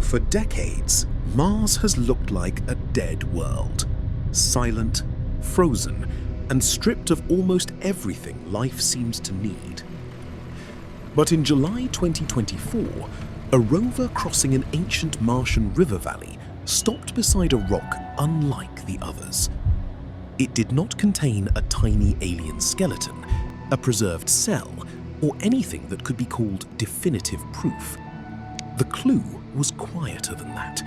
For decades, Mars has looked like a dead world. Silent, frozen, and stripped of almost everything life seems to need. But in July 2024, a rover crossing an ancient Martian river valley stopped beside a rock unlike the others. It did not contain a tiny alien skeleton, a preserved cell, or anything that could be called definitive proof. The clue was quieter than that.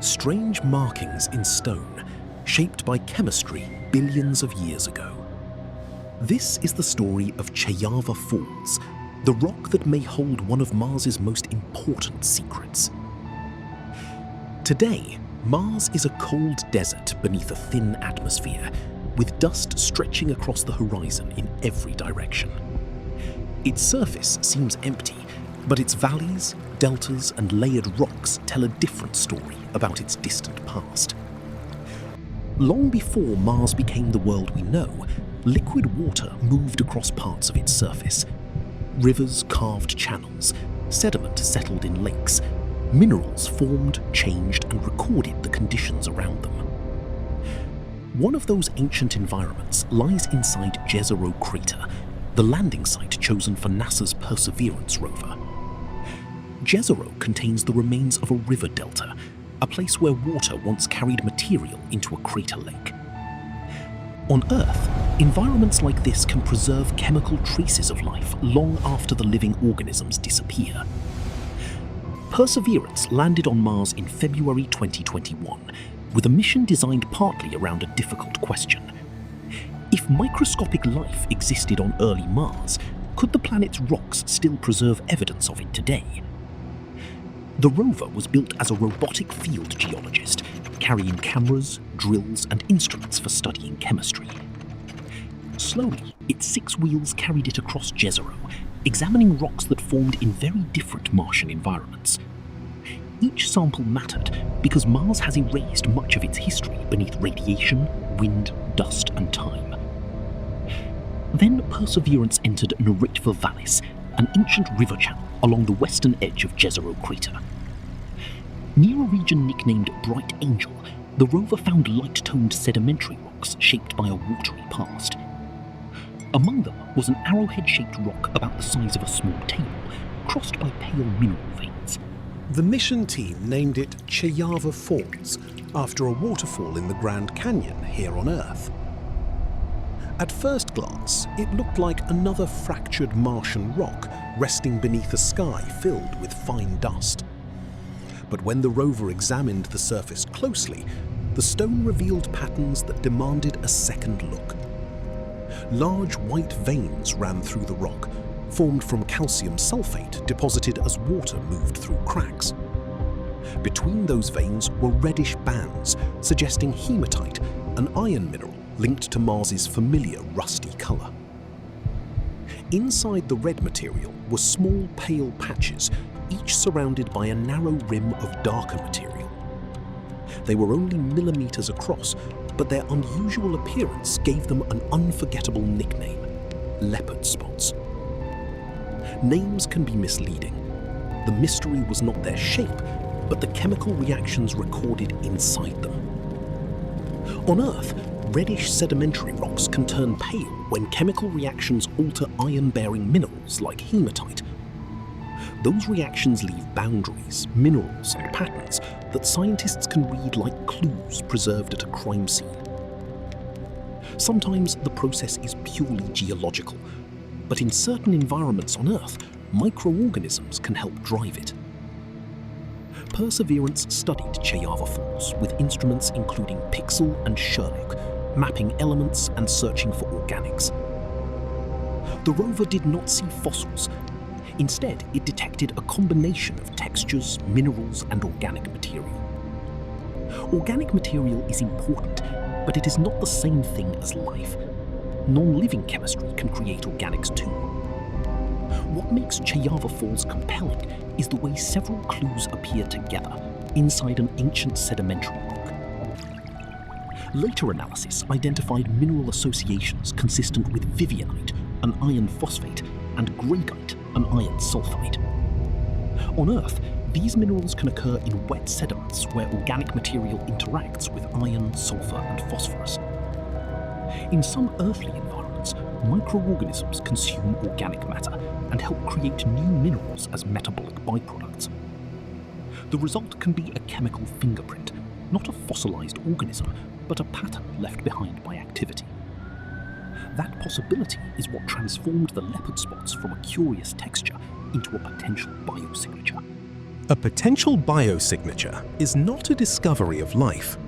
Strange markings in stone, shaped by chemistry billions of years ago. This is the story of Cheyava Falls, the rock that may hold one of Mars's most important secrets. Today, Mars is a cold desert beneath a thin atmosphere, with dust stretching across the horizon in every direction. Its surface seems empty, but its valleys, deltas, and layered rocks tell a different story about its distant past. Long before Mars became the world we know, liquid water moved across parts of its surface. Rivers carved channels, sediment settled in lakes, minerals formed, changed, and recorded the conditions around them. One of those ancient environments lies inside Jezero Crater, the landing site chosen for NASA's Perseverance rover. Jezero contains the remains of a river delta, a place where water once carried material into a crater lake. On Earth, environments like this can preserve chemical traces of life long after the living organisms disappear. Perseverance landed on Mars in February 2021, with a mission designed partly around a difficult question. If microscopic life existed on early Mars, could the planet's rocks still preserve evidence of it today? The rover was built as a robotic field geologist, carrying cameras, drills, and instruments for studying chemistry. Slowly, its 6 wheels carried it across Jezero, examining rocks that formed in very different Martian environments. Each sample mattered because Mars has erased much of its history beneath radiation, wind, dust, and time. Then Perseverance entered Noritva Vallis, an ancient river channel along the western edge of Jezero Crater. Near a region nicknamed Bright Angel, the rover found light-toned sedimentary rocks shaped by a watery past. Among them was an arrowhead-shaped rock about the size of a small table, crossed by pale mineral veins. The mission team named it Cheyava Falls, after a waterfall in the Grand Canyon here on Earth. At first glance, it looked like another fractured Martian rock resting beneath a sky filled with fine dust. But when the rover examined the surface closely, the stone revealed patterns that demanded a second look. Large white veins ran through the rock, formed from calcium sulfate deposited as water moved through cracks. Between those veins were reddish bands, suggesting hematite, an iron mineral linked to Mars's familiar rusty color. Inside the red material were small pale patches, each surrounded by a narrow rim of darker material. They were only millimeters across, but their unusual appearance gave them an unforgettable nickname: leopard spots. Names can be misleading. The mystery was not their shape, but the chemical reactions recorded inside them. On Earth, reddish sedimentary rocks can turn pale when chemical reactions alter iron-bearing minerals like hematite. Those reactions leave boundaries, minerals, and patterns that scientists can read like clues preserved at a crime scene. Sometimes the process is purely geological, but in certain environments on Earth, microorganisms can help drive it. Perseverance studied Cheyava Falls with instruments including Pixel and Sherlock, mapping elements and searching for organics. The rover did not see fossils. Instead, it detected a combination of textures, minerals, and organic material. Organic material is important, but it is not the same thing as life. Non-living chemistry can create organics too. What makes Cheyava Falls compelling is the way several clues appear together inside an ancient sedimentary rock. Later analysis identified mineral associations consistent with vivianite, an iron phosphate, and greigite, an iron sulfide. On Earth, These minerals can occur in wet sediments where organic material interacts with iron, sulfur, and phosphorus. In some earthly environments, microorganisms consume organic matter and help create new minerals as metabolic byproducts. The result can be a chemical fingerprint, not a fossilized organism, but a pattern left behind by activity. That possibility is what transformed the leopard spots from a curious texture into a potential biosignature. A potential biosignature is not a discovery of life.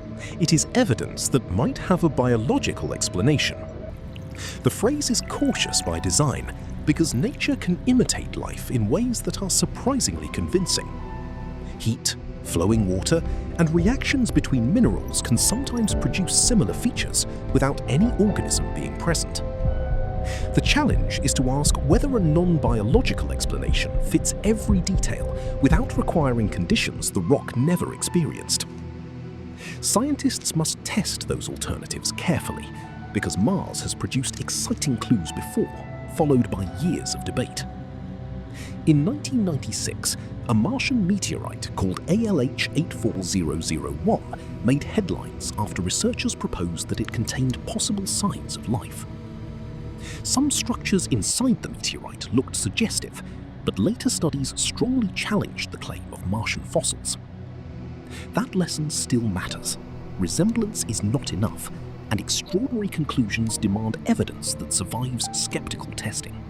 It is evidence that might have a biological explanation. The phrase is cautious by design because nature can imitate life in ways that are surprisingly convincing. Heat, flowing water, and reactions between minerals can sometimes produce similar features without any organism being present. The challenge is to ask whether a non-biological explanation fits every detail without requiring conditions the rock never experienced. Scientists must test those alternatives carefully because Mars has produced exciting clues before, followed by years of debate. In 1996, a Martian meteorite called ALH 84001 made headlines after researchers proposed that it contained possible signs of life. Some structures inside the meteorite looked suggestive, but later studies strongly challenged the claim of Martian fossils. That lesson still matters. Resemblance is not enough, and extraordinary conclusions demand evidence that survives skeptical testing.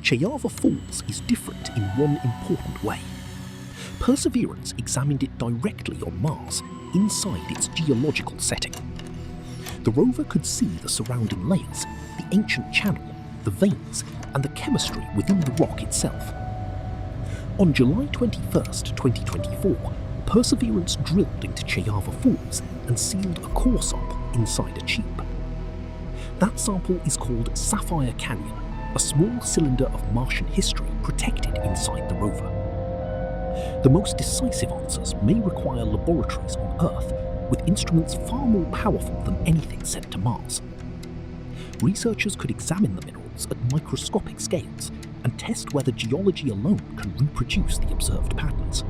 Cheyava Falls is different in one important way. Perseverance examined it directly on Mars, inside its geological setting. The rover could see the surrounding layers, the ancient channel, the veins, and the chemistry within the rock itself. On July 21, 2024, Perseverance drilled into Cheyava Falls and sealed a core sample inside a tube. That sample is called Sapphire Canyon, a small cylinder of Martian history protected inside the rover. The most decisive answers may require laboratories on Earth, with instruments far more powerful than anything sent to Mars. Researchers could examine the minerals at microscopic scales and test whether geology alone can reproduce the observed patterns.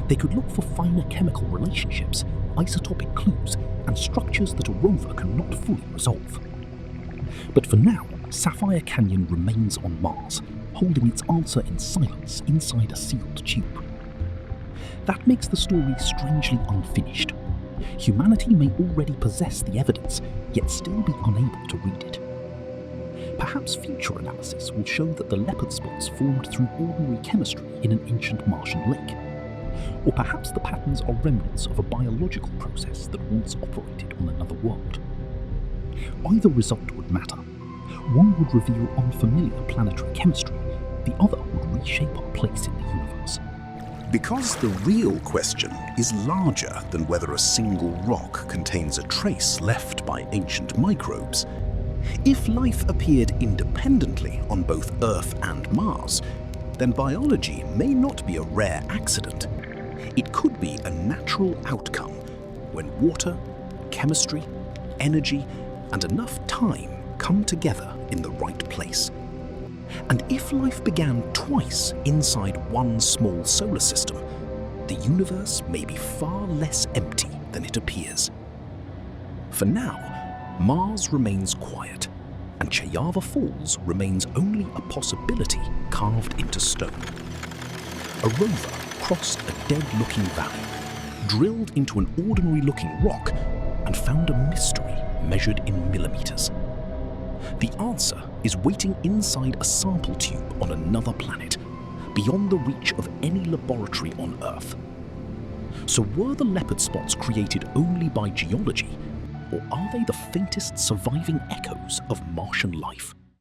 They could look for finer chemical relationships, isotopic clues, and structures that a rover cannot fully resolve. But for now, Sapphire Canyon remains on Mars, holding its answer in silence inside a sealed tube. That makes the story strangely unfinished. Humanity may already possess the evidence, yet still be unable to read it. Perhaps future analysis will show that the leopard spots formed through ordinary chemistry in an ancient Martian lake. Or perhaps the patterns are remnants of a biological process that once operated on another world. Either result would matter. One would reveal unfamiliar planetary chemistry, the other would reshape our place in the universe. Because the real question is larger than whether a single rock contains a trace left by ancient microbes. If life appeared independently on both Earth and Mars, then biology may not be a rare accident. It could be a natural outcome when water, chemistry, energy, and enough time come together in the right place. And if life began twice inside one small solar system, the universe may be far less empty than it appears. For now, Mars remains quiet, and Cheyava Falls remains only a possibility carved into stone. A rover crossed a dead-looking valley, drilled into an ordinary-looking rock, and found a mystery measured in millimeters. The answer is waiting inside a sample tube on another planet, beyond the reach of any laboratory on Earth. So were the leopard spots created only by geology, or are they the faintest surviving echoes of Martian life?